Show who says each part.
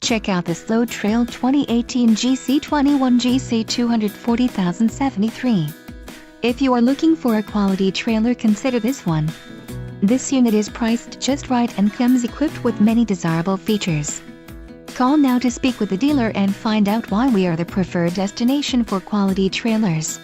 Speaker 1: Check out this load trail 2018 GC21 GC0240073. If you are looking for a quality trailer, consider this one. This unit is priced just right and comes equipped with many desirable features. Call now to speak with the dealer and find out why we are the preferred destination for quality trailers.